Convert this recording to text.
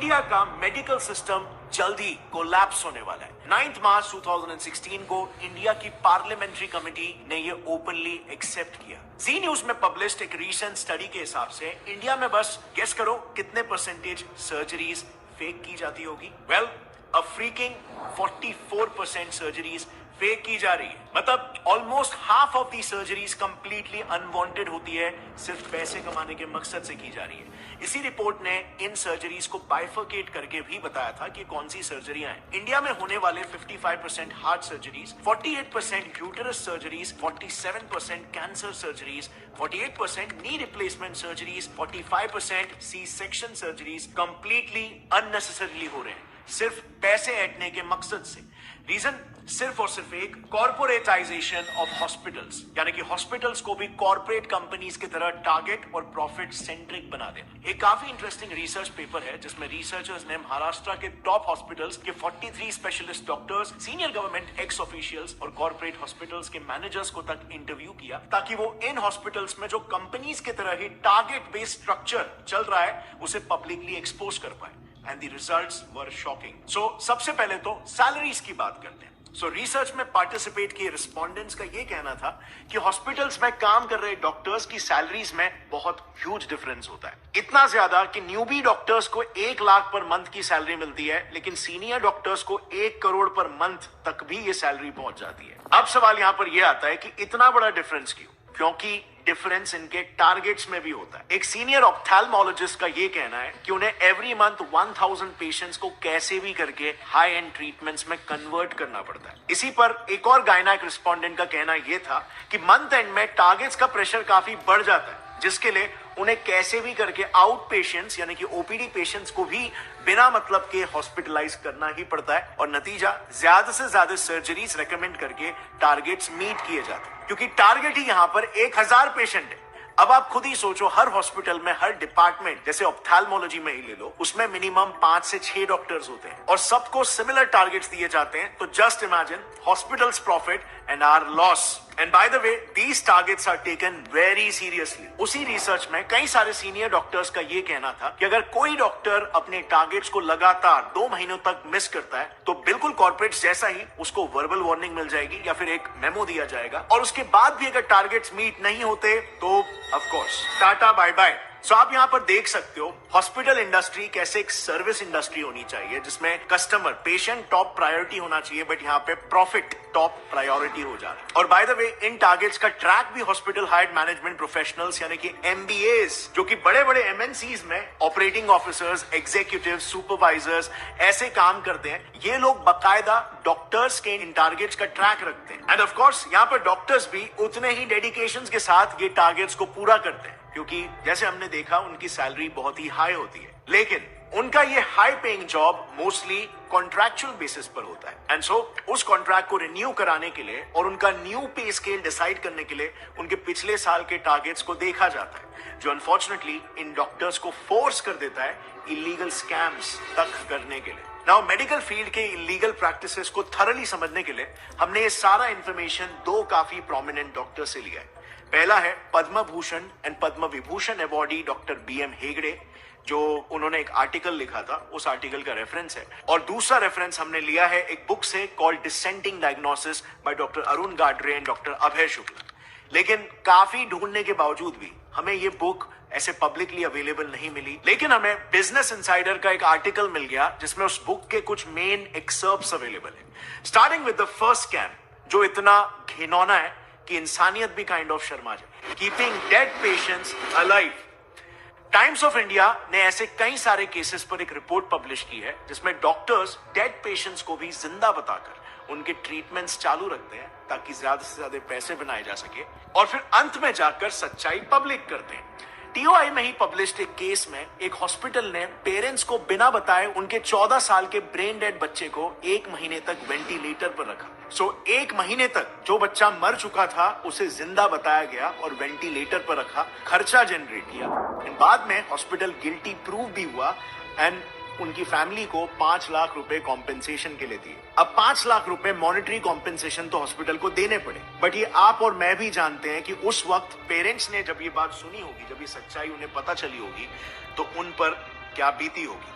India का medical system जल्द ही collapse होने वाला है। 9 मार्च 2016 को इंडिया की पार्लियामेंट्री कमेटी ने ये ओपनली एक्सेप्ट किया। जी न्यूज में पब्लिश्ड एक रीसेंट स्टडी के हिसाब से इंडिया में बस गेस करो कितने परसेंटेज सर्जरीज फेक की जाती होगी। वेल, अ फ्रीकिंग 44% सर्जरीज फेक की जा रही है। मतलब almost half of the surgeries completely unwanted होती है, सिर्फ पैसे कमाने के मकसद से की जा रही है। इसी रिपोर्ट ने इन सर्जरीज को बाइफरकेट करके भी बताया था कि कौन सी सर्जरियां हैं। इंडिया में होने वाले 55% heart surgeries, 48% uterus surgeries, 47% cancer surgeries, 48% knee replacement surgeries, 45% C section surgeries completely unnecessarily हो रहे हैं, सिर्फ पैसे ऐंठने के मकसद से। रीजन सिर्फ और सिर्फ एक, कॉर्पोरेटाइजेशन ऑफ हॉस्पिटल्स, यानी कि हॉस्पिटल्स को भी कॉर्पोरेट कंपनीज की तरह टारगेट और प्रॉफिट सेंट्रिक बना देना। एक काफी इंटरेस्टिंग रिसर्च पेपर है जिसमें रिसर्चर्स ने महाराष्ट्र के टॉप हॉस्पिटल्स के 43 specialist doctors, senior government x officials और कॉर्पोरेट हॉस्पिटल्स के मैनेजर्स को तक इंटरव्यू किया, ताकि वो इन हॉस्पिटल्स में जो कंपनीज की तरह ही टारगेट बेस्ड स्ट्रक्चर चल रहा है उसे पब्लिकली एक्सपोज कर पाए। And the results were shocking. So, सबसे पहले तो सैलरीज की बात करते हैं। रिसर्च में पार्टिसिपेट किए रिस्पोंडेंट्स का ये कहना था कि हॉस्पिटल्स में काम कर रहे डॉक्टर्स की सैलरीज में बहुत ह्यूज डिफरेंस होता है। इतना ज्यादा कि न्यूबी डॉक्टर्स को 1 लाख पर मंथ की सैलरी मिलती है, लेकिन सीनियर डॉक्टर्स को 1 करोड़ पर मंथ तक भी ये सैलरी पहुंच जाती है। अब सवाल यहां पर यह आता है कि इतना बड़ा डिफरेंस क्यों? क्योंकि डिफरेंस इनके टारगेट्स में भी होता है। एक सीनियर ऑप्थेल्मोलॉजिस्ट का यह कहना है कि उन्हें एवरी मंथ 1000 पेशेंट्स को कैसे भी करके हाई एंड ट्रीटमेंट्स में कन्वर्ट करना पड़ता है। इसी पर एक और गायनेक रिस्पोंडेंट का कहना यह था कि मंथ एंड में टारगेट्स का प्रेशर काफी बढ़ जाता है, जिसके लिए उन्हें कैसे भी करके आउट पेशेंट्स यानी कि ओपीडी पेशेंट्स को भी बिना मतलब के हॉस्पिटलाइज करना ही पड़ता है, और नतीजा ज्यादा से ज्यादा सर्जरीज रेकमेंड करके टारगेट्स मीट किए जाते हैं, क्योंकि टारगेट ही यहां पर 1000 पेशेंट है। अब आप खुद ही सोचो, हर हॉस्पिटल में हर डिपार्टमेंट, जैसे ऑप्थेल्मोलॉजी में ही ले लो, उसमें मिनिमम 5 से 6 डॉक्टर्स होते हैं और सबको सिमिलर टारगेट्स दिए जाते हैं। तो just imagine hospitals profit and our loss. And by the way, these targets are taken very seriously. उसी रिसर्च में कई सारे सीनियर डॉक्टर्स का ये कहना था कि अगर कोई डॉक्टर अपने टारगेट्स को लगातार 2 महीनों तक मिस करता है तो बिल्कुल कॉर्पोरेट्स जैसा ही उसको वर्बल वार्निंग मिल जाएगी या फिर एक मेमो दिया जाएगा, और उसके बाद भी अगर टारगेट्स मीट नहीं होते तो of course tata bye bye. So आप यहां पर देख सकते हो हॉस्पिटल इंडस्ट्री कैसे एक सर्विस इंडस्ट्री होनी चाहिए, जिसमें कस्टमर, पेशेंट टॉप प्रायोरिटी होना चाहिए, बट यहां पे प्रॉफिट टॉप प्रायोरिटी हो जा रहा है। और bye the way, in targets का ट्रैक भी हॉस्पिटल हायर्ड मैनेजमेंट प्रोफेशनल्स यानी कि MBAs, जो कि बड़े बड़े MNCs में ऑपरेटिंग ऑफिसर्स, एग्जीक्यूटिव, सुपरवाइजर्स ऐसे काम करते हैं, ये लोग बकायदा डॉक्टर्स के इन टारगेट्स का ट्रैक रखते हैं। एंड ऑफ कोर्स यहाँ पर डॉक्टर्स भी उतने ही डेडिकेशन के साथ ये टारगेट्स को पूरा करते हैं, क्योंकि जैसे हमने देखा उनकी सैलरी बहुत ही हाई होती है, लेकिन उनका ये high paying job mostly contractual basis पर होता है। एंड सो उस कॉन्ट्रैक्ट को रिन्यू कराने के लिए और उनका न्यू पे स्केल डिसाइड करने के लिए उनके पिछले साल के टारगेट्स को देखा जाता है, जो अनफॉर्चुनेटली इन डॉक्टर्स को फोर्स कर देता है इलीगल स्कैम्स तक करने के लिए। नाउ मेडिकल फील्ड के इलीगल प्रैक्टिसेस को थरली समझने के लिए हमने ये सारा इंफॉर्मेशन 2 काफी प्रोमिनेंट डॉक्टर से लिया है। पहला है Padma Bhushan and Padma Vibhushan awardee doctor BM Hegde, जो उन्होंने एक आर्टिकल लिखा था, उस आर्टिकल का रेफरेंस है। और दूसरा रेफरेंस हमने लिया है एक book so called dissenting diagnosis by doctor Arun Gadre and doctor Abhay Shukla. लेकिन काफी ढूंढने के बावजूद भी हमें ये बुक ऐसे पब्लिकली अवेलेबल नहीं मिली, लेकिन हमें बिजनेस इनसाइडर का एक आर्टिकल मिल गया जिसमें उस बुक के कुछ मेन एक्सर्प्ट्स अवेलेबल है। Starting with the first scam, जो इतना घिनौना है कि इंसानियत भी काइंड ऑफ शर्मा जाए, keeping dead patients alive. Times of India ने ऐसे कई सारे केसेस पर एक रिपोर्ट पब्लिश की है जिसमें डॉक्टर्स डेड पेशेंट्स को भी जिंदा बताकर उनके ट्रीटमेंट्स चालू रखते हैं, ताकि ज्यादा से ज्यादा पैसे बनाए जा सके, और फिर अंत में जाकर सच्चाई पब्लिक करते हैं। TOI में ही पब्लिश्ड एक केस में एक हॉस्पिटल ने पेरेंट्स को बिना बताए उनके 14 साल के ब्रेन डेड बच्चे को 1 महीने तक वेंटिलेटर पर रखा। 1 महीने तक जो बच्चा मर चुका था उसे जिंदा बताया गया और वेंटिलेटर पर रखा, खर्चा जनरेट किया। बाद में हॉस्पिटल गिल्टी प्रूव भी हुआ एंड उनकी फैमिली को 5 लाख रुपए कॉम्पेंसेशन के लिए दिए। अब 5 लाख रुपए मॉनेटरी कॉम्पेंसेशन तो हॉस्पिटल को देने पड़े, बट ये आप और मैं भी जानते हैं कि उस वक्त पेरेंट्स ने जब ये बात सुनी होगी, जब ये सच्चाई उन्हें पता चली होगी, तो उन पर क्या बीती होगी।